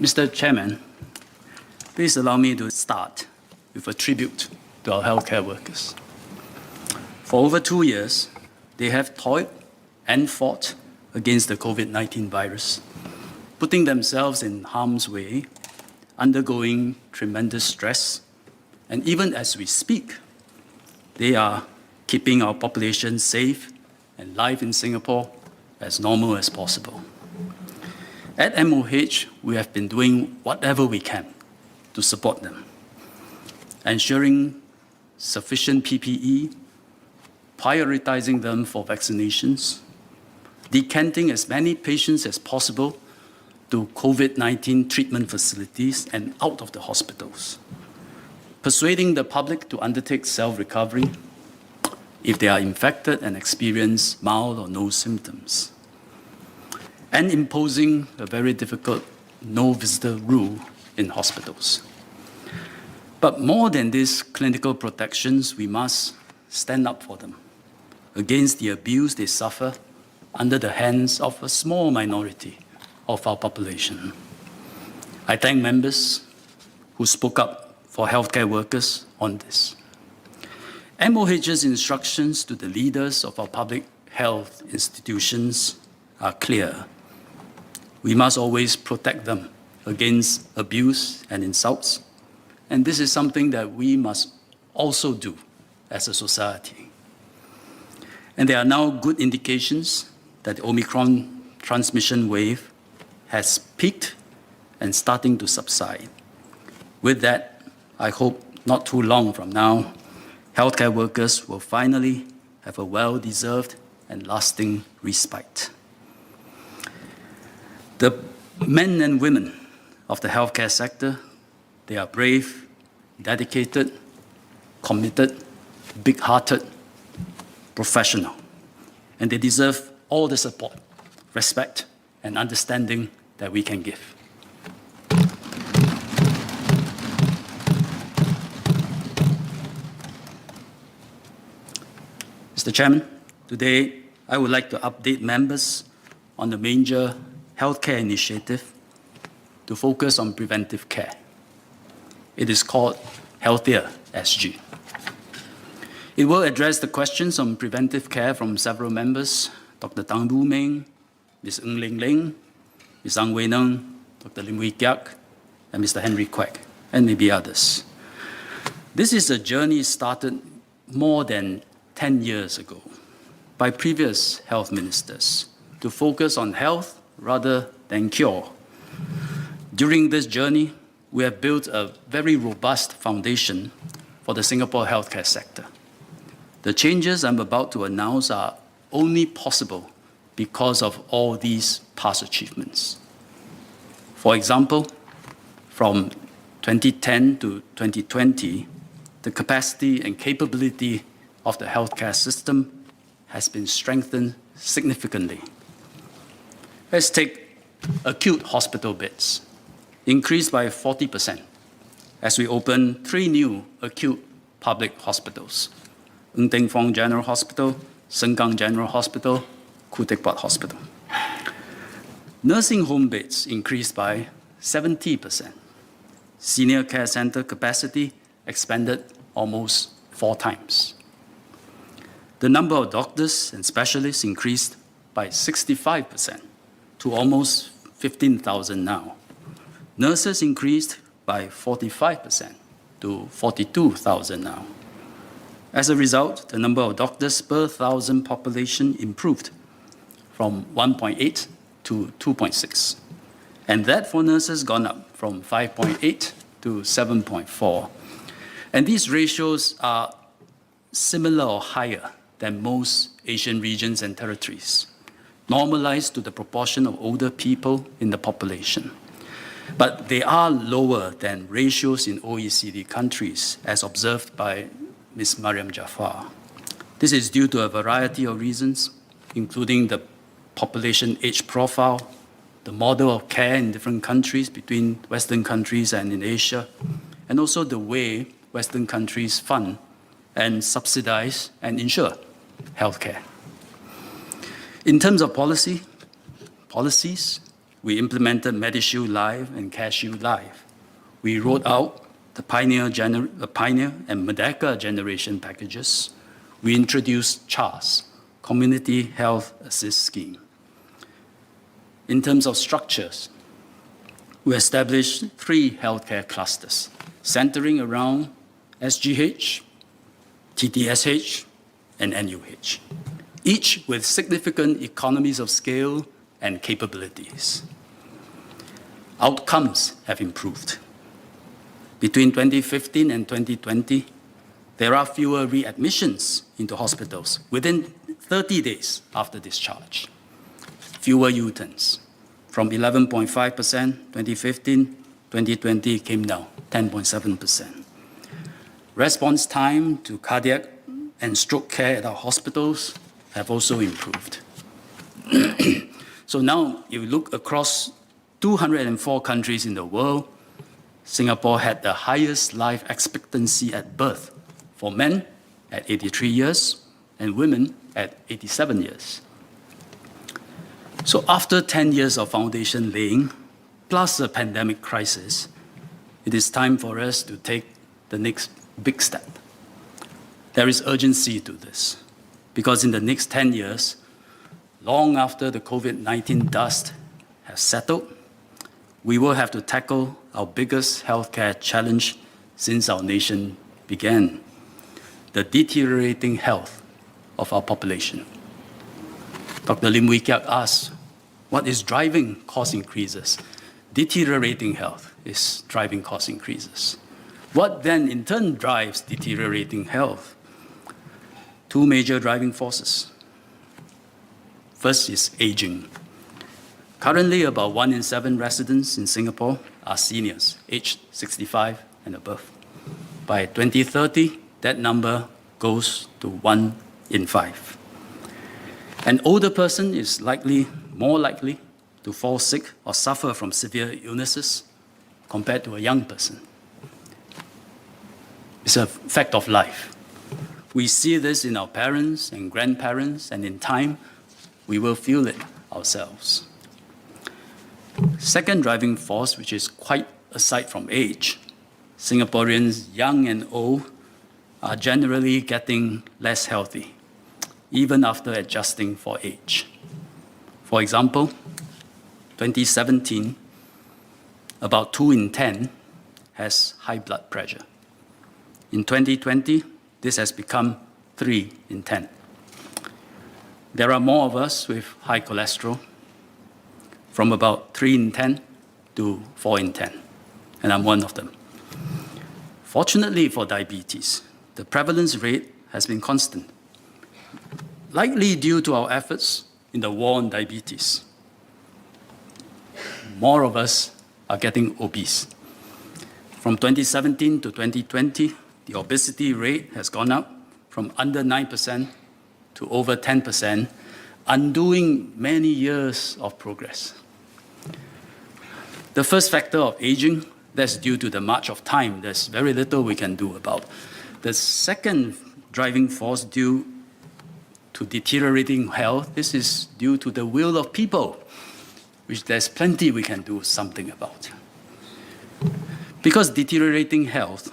Mr. Chairman, please allow me to start with a tribute to our healthcare workers. For over 2 years, they have toiled and fought against the COVID-19 virus, putting themselves in harm's way, undergoing tremendous stress, and even as we speak, they are keeping our population safe and life in Singapore as normal as possible. At MOH, we have been doing whatever we can to support them, ensuring sufficient PPE, prioritizing them for vaccinations, decanting as many patients as possible to COVID-19 treatment facilities and out of the hospitals, persuading the public to undertake self-recovery if they are infected and experience mild or no symptoms, and imposing a very difficult no-visitor rule in hospitals. But more than these clinical protections, we must stand up for them against the abuse they suffer under the hands of a small minority of our population. I thank members who spoke up for healthcare workers on this. MOH's instructions to the leaders of our public health institutions are clear. We must always protect them against abuse and insults, and this is something that we must also do as a society. And there are now good indications that the Omicron transmission wave has peaked and starting to subside. With that, I hope not too long from now, healthcare workers will finally have a well-deserved and lasting respite. The men and women of the healthcare sector, they are brave, dedicated, committed, big-hearted, professional, and they deserve all the support, respect, and understanding that we can give. Mr. Chairman, today I would like to update members on the major healthcare initiative to focus on preventive care. It is called Healthier SG. It will address the questions on preventive care from several members, Dr. Tang Bu Ming, Ms. Ng Ling Ling, Ms. Ang Wei Neng, Dr. Lim Wee Kiak, and Mr. Henry Kwek, and maybe others. This is a journey started more than 10 years ago by previous health ministers to focus on health rather than cure. During this journey, we have built a very robust foundation for the Singapore healthcare sector. The changes I'm about to announce are only possible because of all these past achievements. For example, from 2010 to 2020, the capacity and capability of the healthcare system has been strengthened significantly. Let's take acute hospital beds, increased by 40% as we open 3 new acute public hospitals: Ng Teng Fong General Hospital, Sengkang General Hospital, Khoo Teck Puat Hospital. Nursing home beds increased by 70%. Senior care center capacity expanded almost 4 times. The number of doctors and specialists increased by 65% to almost 15,000 now. Nurses increased by 45% to 42,000 now. As a result, the number of doctors per 1,000 population improved from 1.8 to 2.6. And that for nurses gone up from 5.8 to 7.4. And these ratios are similar or higher than most Asian regions and territories, normalized to the proportion of older people in the population. But they are lower than ratios in OECD countries, as observed by Ms. Mariam Jafar. This is due to a variety of reasons, including the population age profile, the model of care in different countries between Western countries and in Asia, and also the way Western countries fund and subsidize and insure healthcare. In terms of policies, We implemented MediShield Live and CareShield Live. We rolled out the Pioneer and Merdeka generation packages. We introduced CHAS, Community Health Assist Scheme. In terms of structures, we established 3 healthcare clusters, centering around SGH, TTSH, and NUH, each with significant economies of scale and capabilities. Outcomes have improved. Between 2015 and 2020, there are fewer readmissions into hospitals within 30 days after discharge. Fewer U-turns. From 11.5% 2015, 2020 came down 10.7%. Response time to cardiac and stroke care at our hospitals have also improved. So now, if you look across 204 countries in the world, Singapore had the highest life expectancy at birth for men at 83 years and women at 87 years. So after 10 years of foundation laying, plus a pandemic crisis, it is time for us to take the next big step. There is urgency to this, because in the next 10 years, long after the COVID-19 dust has settled, we will have to tackle our biggest healthcare challenge since our nation began, the deteriorating health of our population. Dr. Lim Wee Kiak asked, what is driving cost increases? Deteriorating health is driving cost increases. What then in turn drives deteriorating health? 2 major driving forces. First is aging. Currently, about 1 in 7 residents in Singapore are seniors, aged 65 and above. By 2030, that number goes to 1 in 5. An older person is more likely to fall sick or suffer from severe illnesses compared to a young person. It's a fact of life. We see this in our parents and grandparents, and in time, we will feel it ourselves. Second driving force, which is quite aside from age, Singaporeans, young and old, are generally getting less healthy, even after adjusting for age. For example, 2017, about 2 in 10 has high blood pressure. In 2020, this has become 3 in 10. There are more of us with high cholesterol, from about 3 in 10 to 4 in 10, and I'm one of them. Fortunately for diabetes, the prevalence rate has been constant, likely due to our efforts in the war on diabetes. More of us are getting obese. From 2017 to 2020, the obesity rate has gone up from under 9% to over 10%, undoing many years of progress. The first factor of aging, that's due to the march of time. There's very little we can do about. The second driving force due to deteriorating health, this is due to the will of people, which there's plenty we can do something about. Because deteriorating health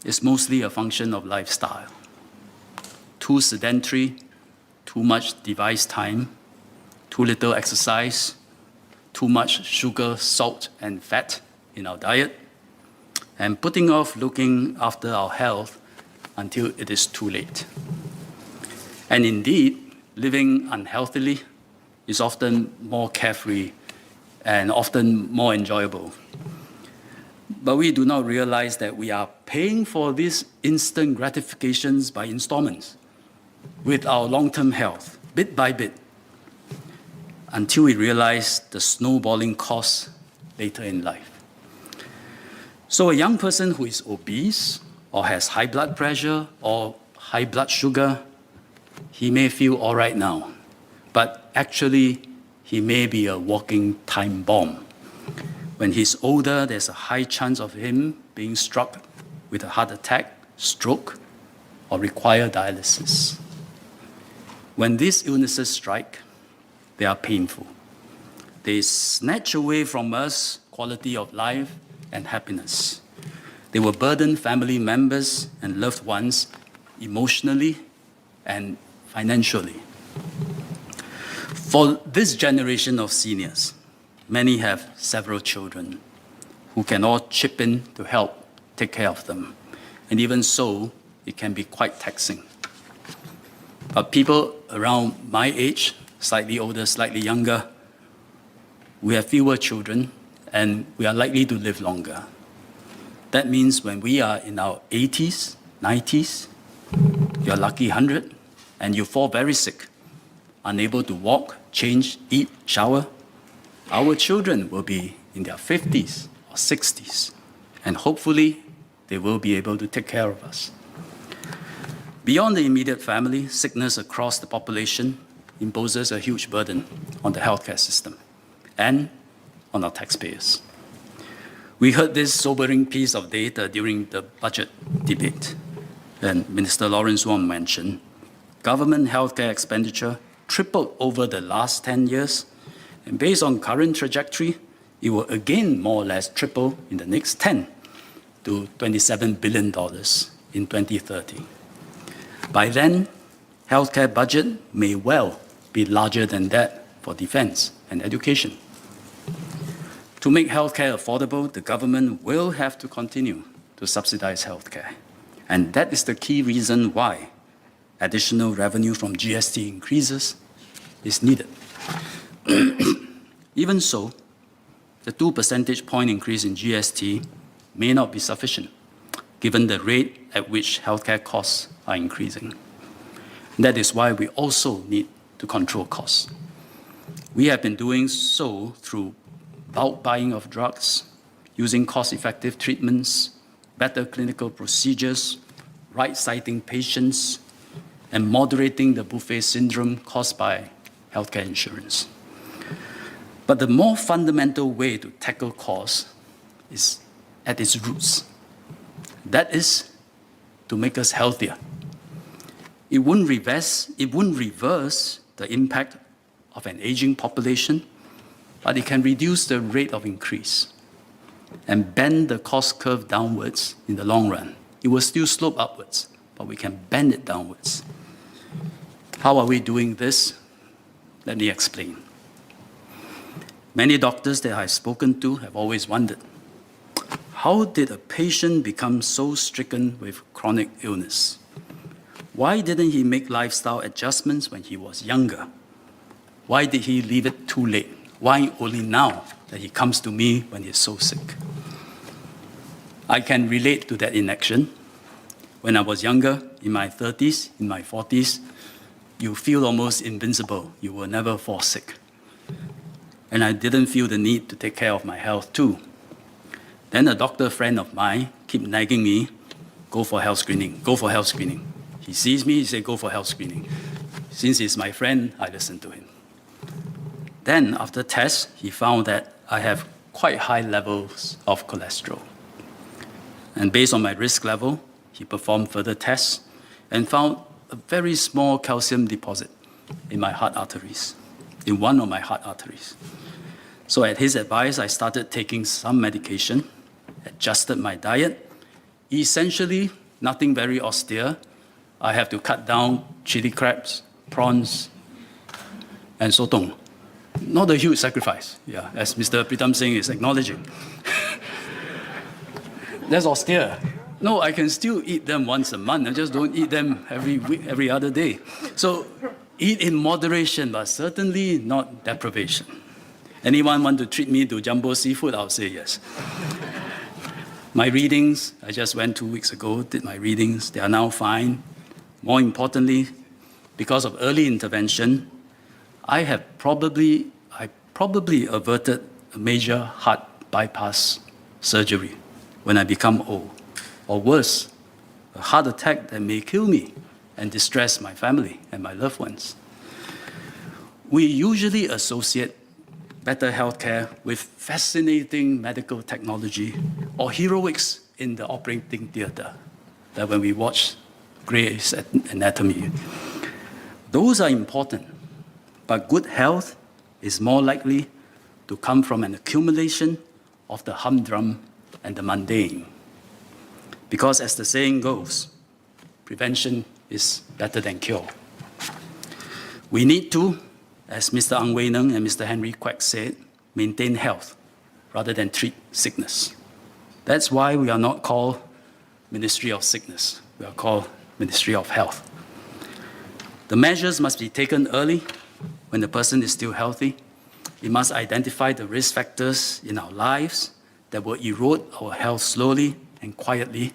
is mostly a function of lifestyle. Too sedentary, too much device time, too little exercise, too much sugar, salt, and fat in our diet, and putting off looking after our health until it is too late. And indeed, living unhealthily is often more carefree and often more enjoyable. But we do not realize that we are paying for these instant gratifications by installments with our long-term health, bit by bit, until we realize the snowballing costs later in life. So a young person who is obese or has high blood pressure or high blood sugar, he may feel all right now, but actually he may be a walking time bomb. When he's older, there's a high chance of him being struck with a heart attack, stroke, or require dialysis. When these illnesses strike, they are painful. They snatch away from us quality of life and happiness. They will burden family members and loved ones emotionally and financially. For this generation of seniors, many have several children who can all chip in to help take care of them. And even so, it can be quite taxing. But people around my age, slightly older, slightly younger, we have fewer children and we are likely to live longer. That means when we are in our 80s, 90s, you're lucky 100, and you fall very sick, unable to walk, change, eat, shower, our children will be in their 50s or 60s, and hopefully they will be able to take care of us. Beyond the immediate family, sickness across the population imposes a huge burden on the healthcare system and on our taxpayers. We heard this sobering piece of data during the budget debate, and Minister Lawrence Wong mentioned government healthcare expenditure tripled over the last 10 years, and based on current trajectory, it will again more or less triple in the next 10 to $27 billion in 2030. By then, healthcare budget may well be larger than that for defense and education. To make healthcare affordable, the government will have to continue to subsidize healthcare. And that is the key reason why additional revenue from GST increases is needed. Even so, the 2 percentage point increase in GST may not be sufficient, given the rate at which healthcare costs are increasing. That is why we also need to control costs. We have been doing so through bulk buying of drugs, using cost-effective treatments, better clinical procedures, right-siting patients, and moderating the buffet syndrome caused by healthcare insurance. But the more fundamental way to tackle costs is at its roots. That is to make us healthier. It wouldn't reverse the impact of an aging population, but it can reduce the rate of increase and bend the cost curve downwards in the long run. It will still slope upwards, but we can bend it downwards. How are we doing this? Let me explain. Many doctors that I've spoken to have always wondered, how did a patient become so stricken with chronic illness? Why didn't he make lifestyle adjustments when he was younger? Why did he leave it too late? Why only now that he comes to me when he's so sick? I can relate to that inaction. When I was younger, in my 30s, in my 40s, you feel almost invincible. You will never fall sick. And I didn't feel the need to take care of my health too. Then a doctor friend of mine kept nagging me, go for health screening, go for health screening. He sees me, he says, go for health screening. Since he's my friend, I listen to him. Then after tests, he found that I have quite high levels of cholesterol. And based on my risk level, he performed further tests and found a very small calcium deposit in my heart arteries, in one of my heart arteries. So at his advice, I started taking some medication, adjusted my diet. Essentially, nothing very austere. I have to cut down chili crabs, prawns, and sotong. Not a huge sacrifice, yeah, as Mr. Pritam Singh is acknowledging. That's austere. No, I can still eat them once a month. I just don't eat them every week, every other day. So eat in moderation, but certainly not deprivation. Anyone want to treat me to jumbo seafood? I'll say yes. My readings, I just went 2 weeks ago, did my readings. They are now fine. More importantly, because of early intervention, I probably averted a major heart bypass surgery when I become old. Or worse, a heart attack that may kill me and distress my family and my loved ones. We usually associate better healthcare with fascinating medical technology or heroics in the operating theater, that when we watch Grey's Anatomy. Those are important, but good health is more likely to come from an accumulation of the humdrum and the mundane. Because as the saying goes, prevention is better than cure. We need to, as Mr. Ang Wei Neng and Mr. Henry Kwek said, maintain health rather than treat sickness. That's why we are not called Ministry of Sickness. We are called Ministry of Health. The measures must be taken early when the person is still healthy. We must identify the risk factors in our lives that will erode our health slowly and quietly,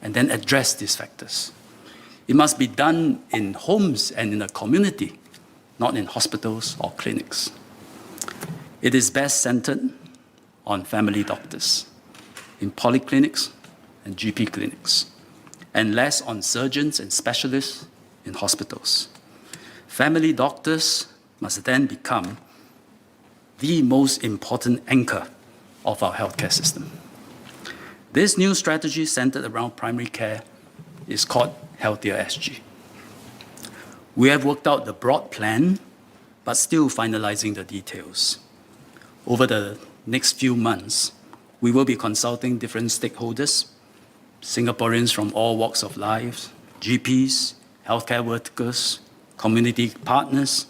and then address these factors. It must be done in homes and in the community, not in hospitals or clinics. It is best centered on family doctors in polyclinics and GP clinics, and less on surgeons and specialists in hospitals. Family doctors must then become the most important anchor of our healthcare system. This new strategy centered around primary care is called Healthier SG. We have worked out the broad plan, but still finalizing the details. Over the next few months, we will be consulting different stakeholders, Singaporeans from all walks of life, GPs, healthcare workers, community partners,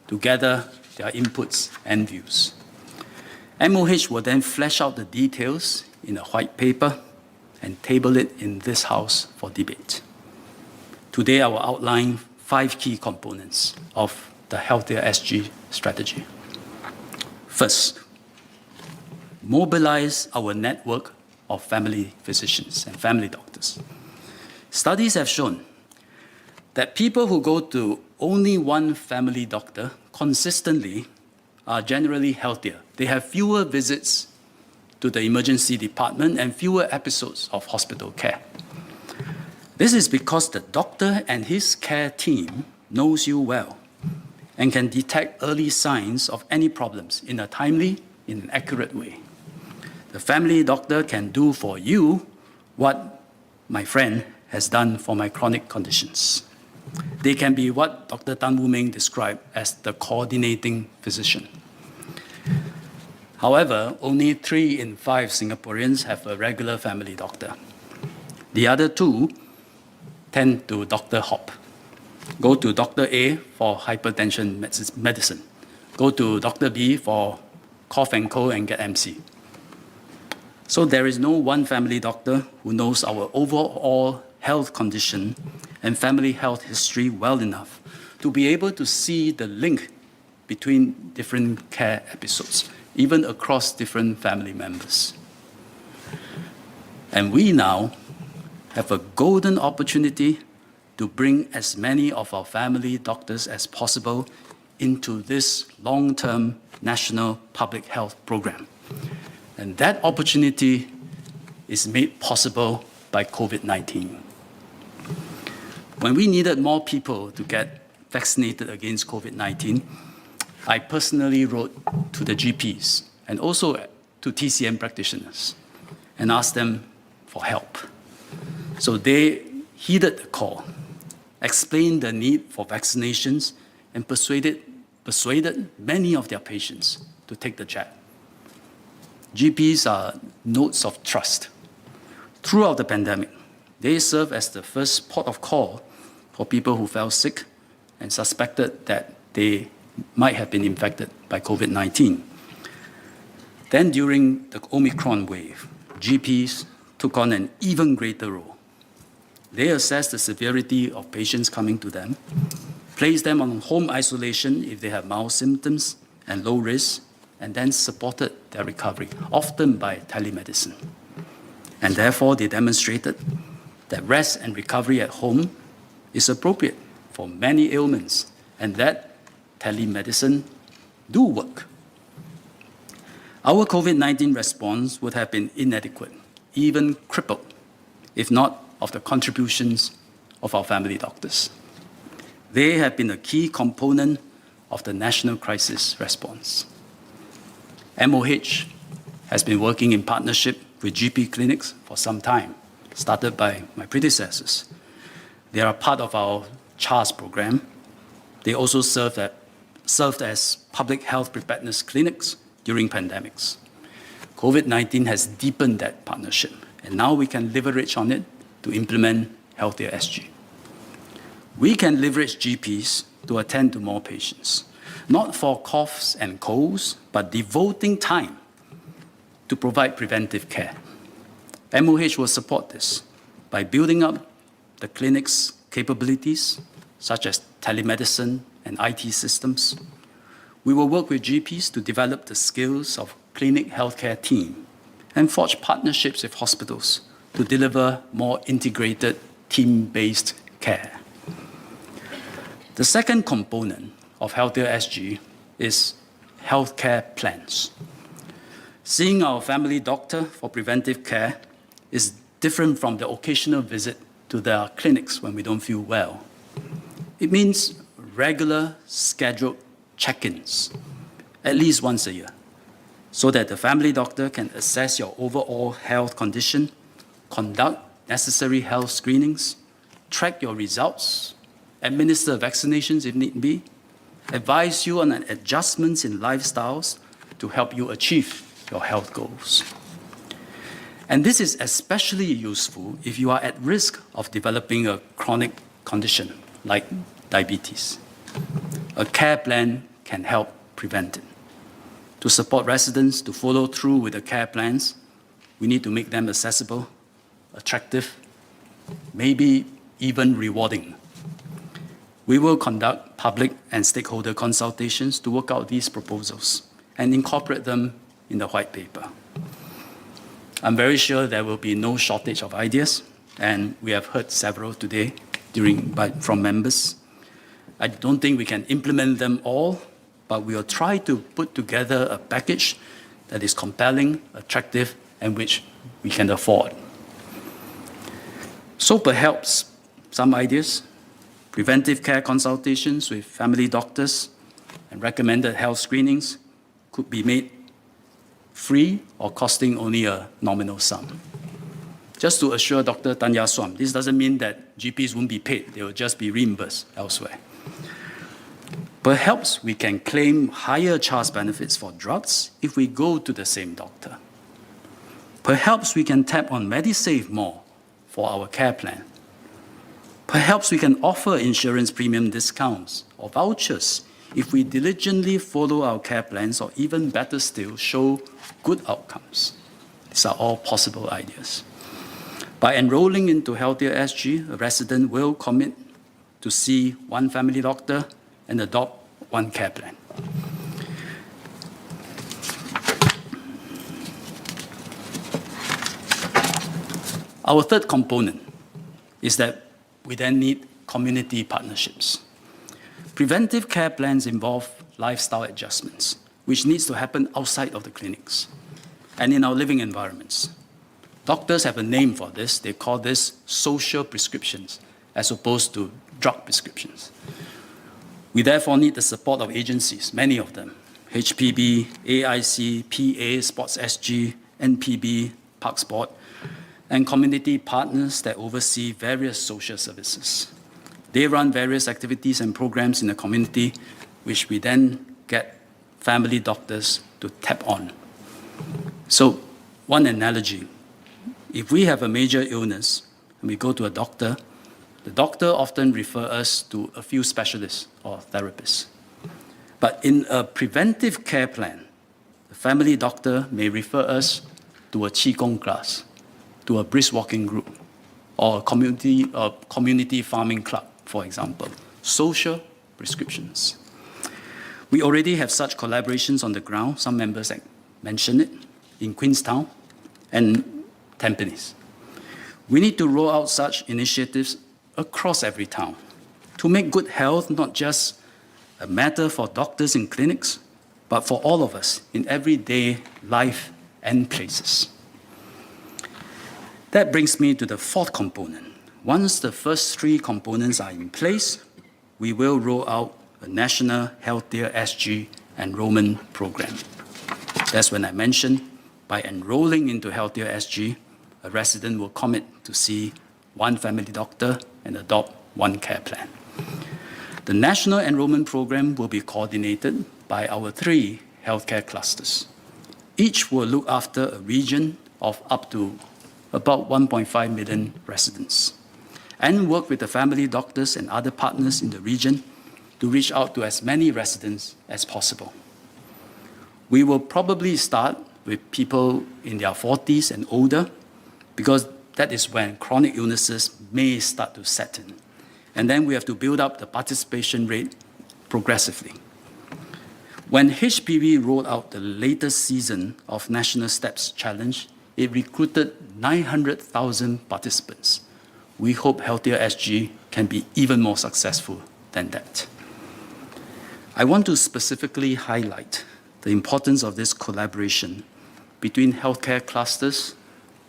to gather their inputs and views. MOH will then flesh out the details in a white paper and table it in this House for debate. Today, I will outline 5 key components of the Healthier SG strategy. First, mobilize our network of family physicians and family doctors. Studies have shown that people who go to only one family doctor consistently are generally healthier. They have fewer visits to the emergency department and fewer episodes of hospital care. This is because the doctor and his care team knows you well and can detect early signs of any problems in a timely, in an accurate way. The family doctor can do for you what my friend has done for my chronic conditions. They can be what Dr. Tan Wu Ming described as the coordinating physician. However, only 3 in 5 Singaporeans have a regular family doctor. The other 2 tend to doctor hop. Go to Dr. A for hypertension medicine. Go to Dr. B for cough and cold and get MC. So there is no one family doctor who knows our overall health condition and family health history well enough to be able to see the link between different care episodes, even across different family members. And we now have a golden opportunity to bring as many of our family doctors as possible into this long-term national public health program. And that opportunity is made possible by COVID-19. When we needed more people to get vaccinated against COVID-19, I personally wrote to the GPs and also to TCM practitioners and asked them for help. So they heeded the call, explained the need for vaccinations, and persuaded many of their patients to take the jab. GPs are nodes of trust. Throughout the pandemic, they serve as the first port of call for people who fell sick and suspected that they might have been infected by COVID-19. Then during the Omicron wave, GPs took on an even greater role. They assessed the severity of patients coming to them, placed them on home isolation if they have mild symptoms and low risk, and then supported their recovery, often by telemedicine. And therefore, they demonstrated that rest and recovery at home is appropriate for many ailments, and that telemedicine do work. Our COVID-19 response would have been inadequate, even crippled, if not of the contributions of our family doctors. They have been a key component of the national crisis response. MOH has been working in partnership with GP clinics for some time, started by my predecessors. They are part of our CHARS program. They also served as public health preparedness clinics during pandemics. COVID-19 has deepened that partnership, and now we can leverage on it to implement Healthier SG. We can leverage GPs to attend to more patients, not for coughs and colds, but devoting time to provide preventive care. MOH will support this by building up the clinic's capabilities, such as telemedicine and IT systems. We will work with GPs to develop the skills of clinic healthcare team and forge partnerships with hospitals to deliver more integrated team-based care. The second component of Healthier SG is healthcare plans. Seeing our family doctor for preventive care is different from the occasional visit to their clinics when we don't feel well. It means regular scheduled check-ins, at least once a year, so that the family doctor can assess your overall health condition, conduct necessary health screenings, track your results, administer vaccinations if need be, advise you on adjustments in lifestyles to help you achieve your health goals. And this is especially useful if you are at risk of developing a chronic condition like diabetes. A care plan can help prevent it. To support residents to follow through with the care plans, we need to make them accessible, attractive, maybe even rewarding. We will conduct public and stakeholder consultations to work out these proposals and incorporate them in the white paper. I'm very sure there will be no shortage of ideas, and we have heard several today from members. I don't think we can implement them all, but we will try to put together a package that is compelling, attractive, and which we can afford. So perhaps some ideas: preventive care consultations with family doctors and recommended health screenings could be made free or costing only a nominal sum. Just to assure Dr. Tanya Swam, this doesn't mean that GPs won't be paid, they will just be reimbursed elsewhere. Perhaps we can claim higher charge benefits for drugs if we go to the same doctor. Perhaps we can tap on MediSave more for our care plan. Perhaps we can offer insurance premium discounts or vouchers if we diligently follow our care plans, or even better still, show good outcomes. These are all possible ideas. By enrolling into Healthier SG, a resident will commit to see one family doctor and adopt one care plan. Our third component is that we then need community partnerships. Preventive care plans involve lifestyle adjustments, which needs to happen outside of the clinics and in our living environments. Doctors have a name for this. They call this social prescriptions, as opposed to drug prescriptions. We therefore need the support of agencies, many of them: HPB, AIC, PA, Sports SG, NPB, Park Sport, and community partners that oversee various social services. They run various activities and programs in the community, which we then get family doctors to tap on. So, one analogy: if we have a major illness and we go to a doctor, the doctor often refers us to a few specialists or therapists. But in a preventive care plan, the family doctor may refer us to a Qigong class, to a brisk walking group, or a community farming club, for example. Social prescriptions. We already have such collaborations on the ground. Some members mentioned it in Queenstown and Tampines. We need to roll out such initiatives across every town to make good health not just a matter for doctors in clinics, but for all of us in everyday life and places. That brings me to the fourth component. Once the first three components are in place, we will roll out a national Healthier SG enrollment program. That's when I mentioned, by enrolling into Healthier SG, a resident will commit to see one family doctor and adopt one care plan. The national enrollment program will be coordinated by our 3 healthcare clusters: Each will look after a region of up to about 1.5 million residents and work with the family doctors and other partners in the region to reach out to as many residents as possible. We will probably start with people in their 40s and older because that is when chronic illnesses may start to set in. And then we have to build up the participation rate progressively. When HPV rolled out the latest season of National Steps Challenge, it recruited 900,000 participants. We hope Healthier SG can be even more successful than that. I want to specifically highlight the importance of this collaboration between healthcare clusters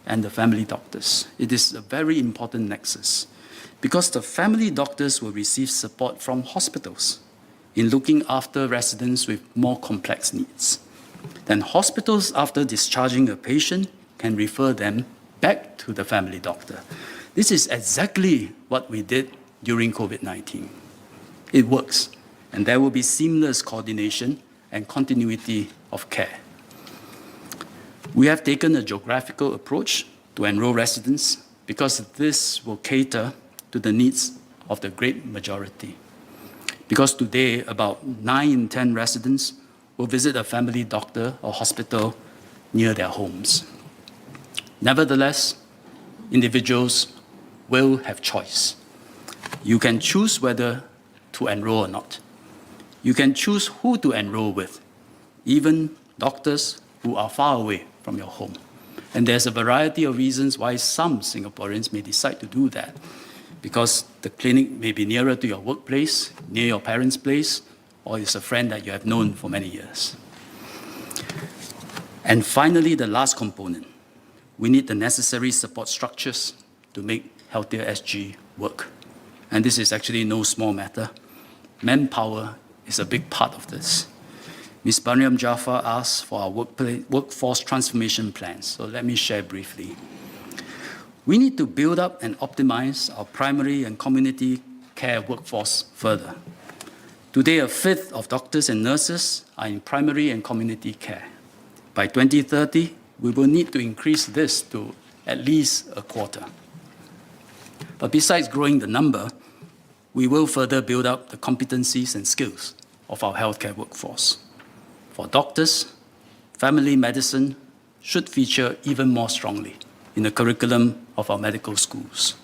and the family doctors. It is a very important nexus because the family doctors will receive support from hospitals in looking after residents with more complex needs. Then hospitals, after discharging a patient, can refer them back to the family doctor. This is exactly what we did during COVID-19. It works, and there will be seamless coordination and continuity of care. We have taken a geographical approach to enroll residents because this will cater to the needs of the great majority. Because today, about 9 in 10 residents will visit a family doctor or hospital near their homes. Nevertheless, individuals will have choice. You can choose whether to enroll or not. You can choose who to enroll with, even doctors who are far away from your home. And there's a variety of reasons why some Singaporeans may decide to do that, because the clinic may be nearer to your workplace, near your parents' place, or it's a friend that you have known for many years. And finally, the last component. We need the necessary support structures to make Healthier SG work. And this is actually no small matter. Manpower is a big part of this. Ms. Mariam Jaafar asked for our workforce transformation plans, so let me share briefly. We need to build up and optimize our primary and community care workforce further. Today, a fifth of doctors and nurses are in primary and community care. By 2030, we will need to increase this to at least a quarter. But besides growing the number, we will further build up the competencies and skills of our healthcare workforce. For doctors, family medicine should feature even more strongly in the curriculum of our medical schools.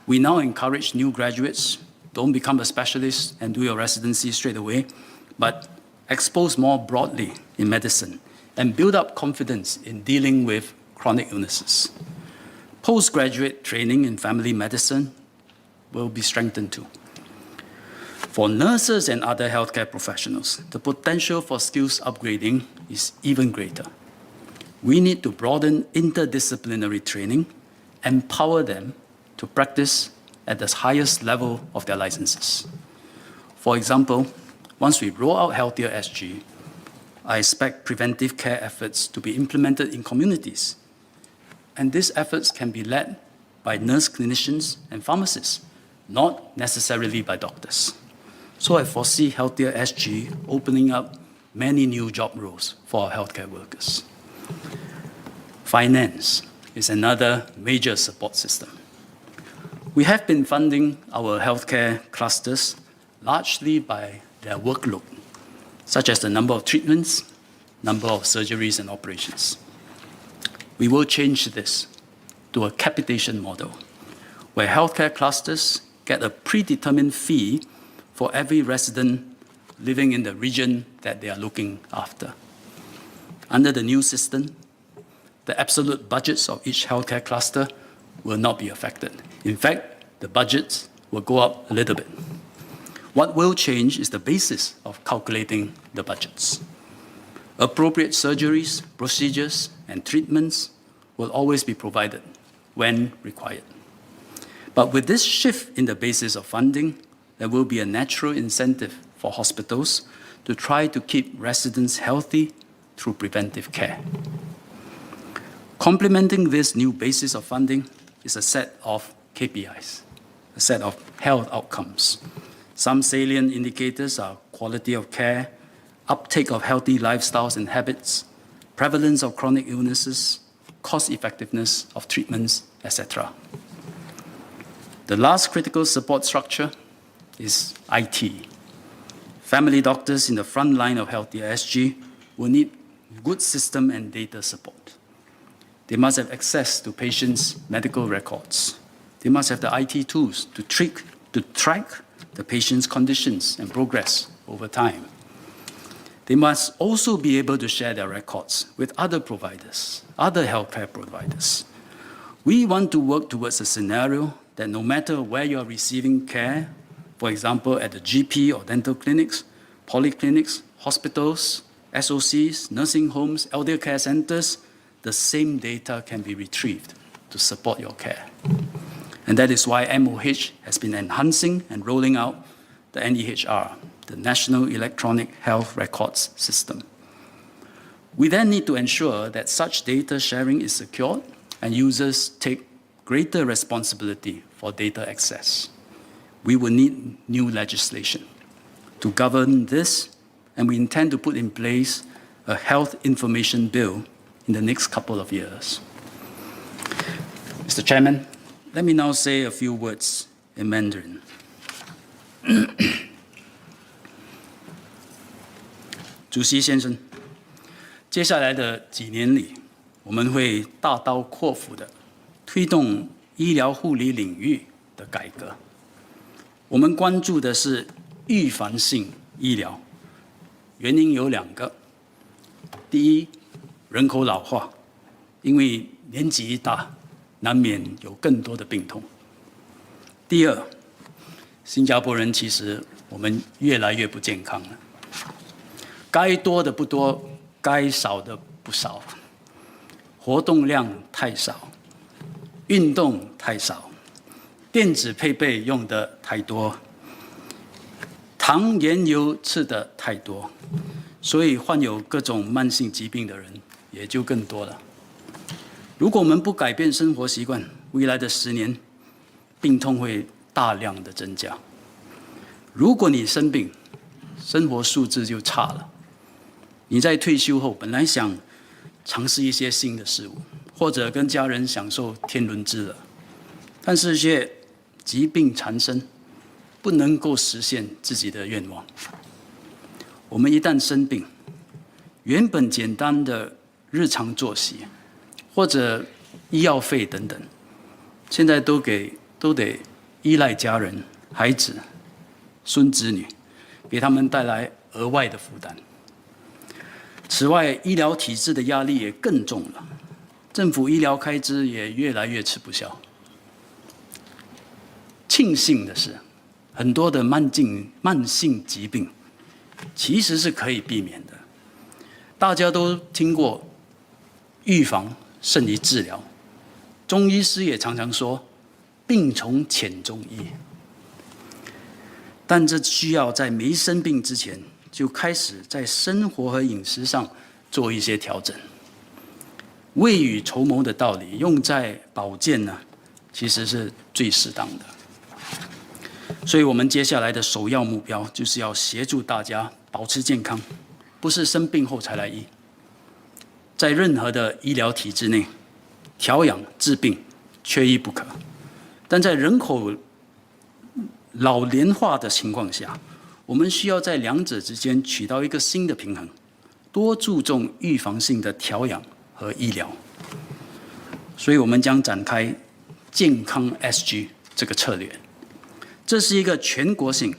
We now encourage new graduates, don't become a specialist and do your residency straight away, but expose more broadly in medicine and build up confidence in dealing with chronic illnesses. Postgraduate training in family medicine will be strengthened too. For nurses and other healthcare professionals, the potential for skills upgrading is even greater. We need to broaden interdisciplinary training, empower them to practice at the highest level of their licenses. For example, once we roll out Healthier SG, I expect preventive care efforts to be implemented in communities. And these efforts can be led by nurse clinicians and pharmacists, not necessarily by doctors. So I foresee Healthier SG opening up many new job roles for our healthcare workers. Finance is another major support system. We have been funding our healthcare clusters largely by their workload, such as the number of treatments, number of surgeries and operations. We will change this to a capitation model, where healthcare clusters get a predetermined fee for every resident living in the region that they are looking after. Under the new system, the absolute budgets of each healthcare cluster will not be affected. In fact, the budgets will go up a little bit. What will change is the basis of calculating the budgets. Appropriate surgeries, procedures, and treatments will always be provided when required. But with this shift in the basis of funding, there will be a natural incentive for hospitals to try to keep residents healthy through preventive care. Complementing this new basis of funding is a set of KPIs, a set of health outcomes. Some salient indicators are quality of care, uptake of healthy lifestyles and habits, prevalence of chronic illnesses, cost effectiveness of treatments, etc. The last critical support structure is IT. Family doctors in the front line of healthier SG will need good system and data support. They must have access to patients' medical records. They must have the IT tools to track the patient's conditions and progress over time. They must also be able to share their records with other providers, other healthcare providers. We want to work towards a scenario that no matter where you're receiving care, for example, at the GP or dental clinics, polyclinics, hospitals, SOCs, nursing homes, elder care centers, the same data can be retrieved to support your care. And that is why MOH has been enhancing and rolling out the NEHR, the National Electronic Health Records System. We then need to ensure that such data sharing is secured and users take greater responsibility for data access. We will need new legislation to govern this, and we intend to put in place a health information bill in the next couple of years. Mr. Chairman, let me now say a few words in Mandarin. 主席先生，接下来的几年里，我们会大刀阔斧地推动医疗护理领域的改革。我们关注的是预防性医疗，原因有2个。第一，人口老化，因为年纪一大，难免有更多的病痛。第二，新加坡人其实我们越来越不健康了，该多的不多，该少的不少，活动量太少，运动太少，电子配备用的太多，糖盐油吃的太多，所以患有各种慢性疾病的人也就更多了。如果我们不改变生活习惯，未来的10年，病痛会大量的增加。如果你生病，生活素质就差了。你在退休后本来想尝试一些新的事物，或者跟家人享受天伦之乐，但是却疾病缠身，不能够实现自己的愿望。我们一旦生病，原本简单的日常作息，或者医药费等等，现在都得依赖家人、孩子、孙子女，给他们带来额外的负担。此外，医疗体制的压力也更重了，政府医疗开支也越来越吃不消。庆幸的是，很多的慢性疾病其实是可以避免的。大家都听过预防胜于治疗，中医师也常常说病从浅中医。但这需要在没生病之前就开始在生活和饮食上做一些调整。未雨绸缪的道理用在保健呢，其实是最适当的。所以我们接下来的首要目标就是要协助大家保持健康，不是生病后才来医。在任何的医疗体制内，调养治病缺一不可。但在人口老年化的情况下，我们需要在2者之间取到一个新的平衡，多注重预防性的调养和医疗。所以我们将展开健康 SG 这个策略，这是一个全国性，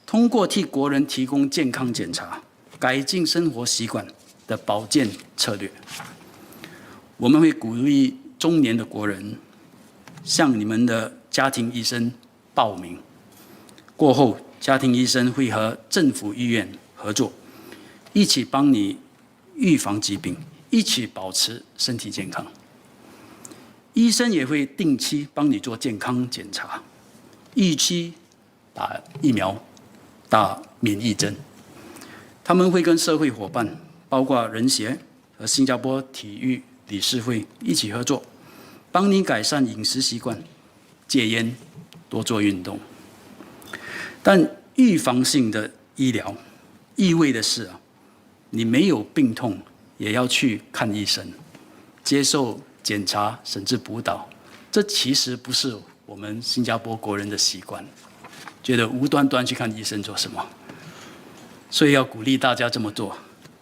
通过替国人提供健康检查、改进生活习惯的保健策略。我们会鼓励中年的国人向你们的家庭医生报名，过后家庭医生会和政府医院合作，一起帮你预防疾病，一起保持身体健康。医生也会定期帮你做健康检查，预期打疫苗、打免疫针。他们会跟社会伙伴，包括人协和新加坡体育理事会一起合作，帮你改善饮食习惯，戒烟，多做运动。但预防性的医疗意味的是你没有病痛也要去看医生，接受检查甚至辅导。这其实不是我们新加坡国人的习惯，觉得无端端去看医生做什么？所以要鼓励大家这么做，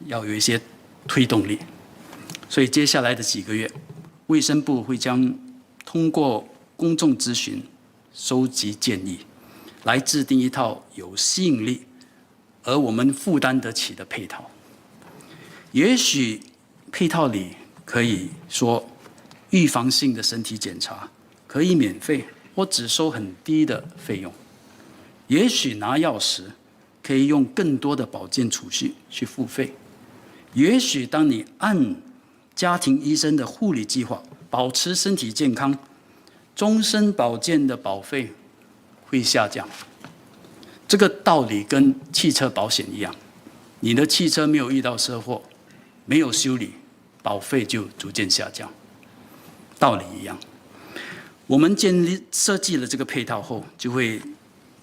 要有一些推动力。所以接下来的几个月，卫生部会将通过公众咨询收集建议，来制定一套有吸引力而我们负担得起的配套。也许配套里可以说，预防性的身体检查可以免费或只收很低的费用。也许拿药时可以用更多的保健储蓄去付费。也许当你按家庭医生的护理计划保持身体健康，终身保健的保费会下降。这个道理跟汽车保险一样，你的汽车没有遇到车祸，没有修理，保费就逐渐下降。道理一样，我们设计了这个配套后，就会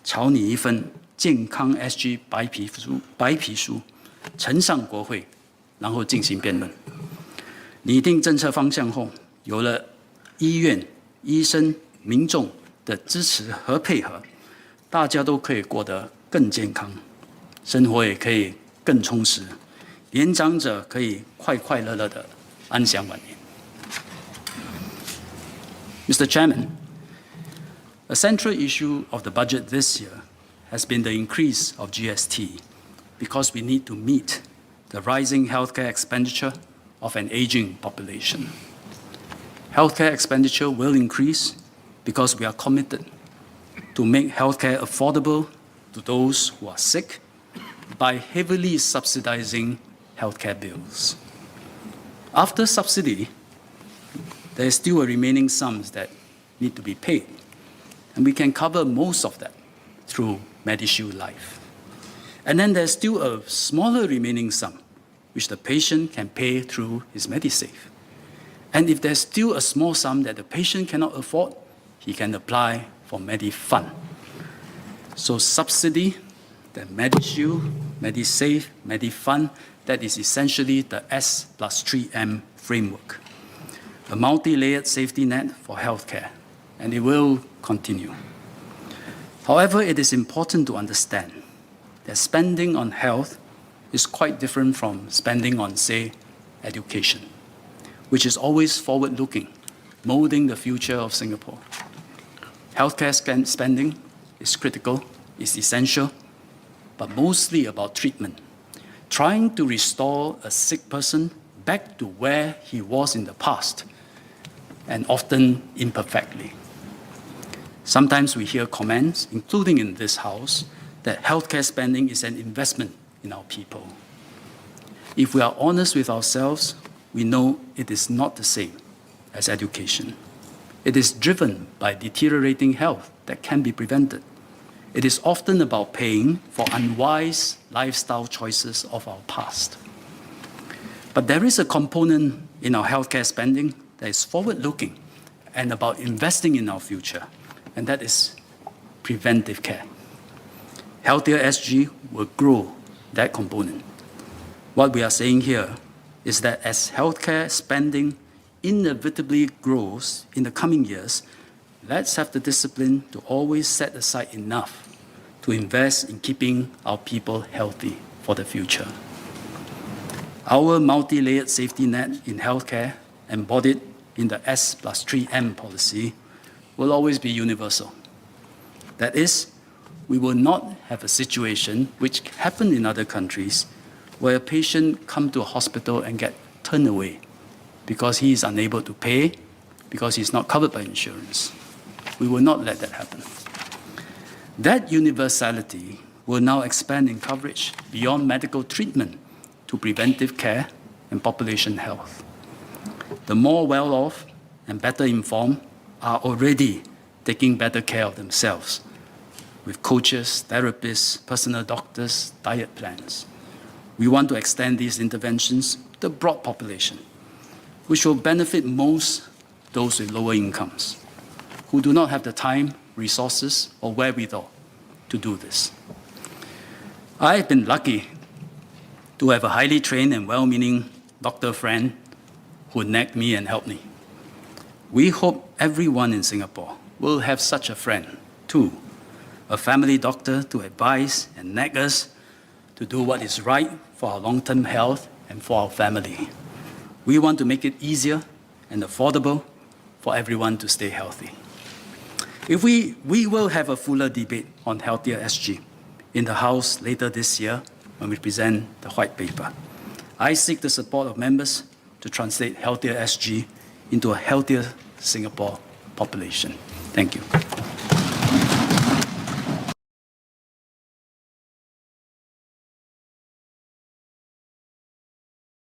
朝你一份健康 SG 白皮书呈上国会，然后进行辩论。拟定政策方向后，有了医院、医生、民众的支持和配合，大家都可以过得更健康，生活也可以更充实，年长者可以快快乐乐的安享晚年。Mr. Chairman, a central issue of the budget this year has been the increase of GST because we need to meet the rising healthcare expenditure of an aging population. Healthcare expenditure will increase because we are committed to make healthcare affordable to those who are sick by heavily subsidizing healthcare bills. After subsidy, there is still a remaining sums that need to be paid, and we can cover most of that through MediShield Life. And then there's still a smaller remaining sum which the patient can pay through his MediSave. And if there's still a small sum that the patient cannot afford, he can apply for MediFund. So subsidy, then MediShield, MediSave, MediFund, that is essentially the S+3M framework, a multi-layered safety net for healthcare, and it will continue. However, it is important to understand that spending on health is quite different from spending on, say, education, which is always forward-looking, molding the future of Singapore. Healthcare spending is critical, is essential, but mostly about treatment, trying to restore a sick person back to where he was in the past, and often imperfectly. Sometimes we hear comments, including in this House, that healthcare spending is an investment in our people. If we are honest with ourselves, we know it is not the same as education. It is driven by deteriorating health that can be prevented. It is often about paying for unwise lifestyle choices of our past. But there is a component in our healthcare spending that is forward-looking and about investing in our future, and that is preventive care. Healthier SG will grow that component. What we are saying here is that as healthcare spending inevitably grows in the coming years, let's have the discipline to always set aside enough to invest in keeping our people healthy for the future. Our multi-layered safety net in healthcare, embodied in the S+3M policy, will always be universal. That is, we will not have a situation which happened in other countries where a patient comes to a hospital and gets turned away because he is unable to pay, because he's not covered by insurance. We will not let that happen. That universality will now expand in coverage beyond medical treatment to preventive care and population health. The more well-off and better informed are already taking better care of themselves with coaches, therapists, personal doctors, diet plans. We want to extend these interventions to the broad population, which will benefit most those with lower incomes, who do not have the time, resources, or wherewithal to do this. I have been lucky to have a highly trained and well-meaning doctor friend who nagged me and helped me. We hope everyone in Singapore will have such a friend too, a family doctor to advise and nag us to do what is right for our long-term health and for our family. We want to make it easier and affordable for everyone to stay healthy. We will have a fuller debate on Healthier SG in the House later this year when we present the white paper. I seek the support of members to translate Healthier SG into a healthier Singapore population. Thank you.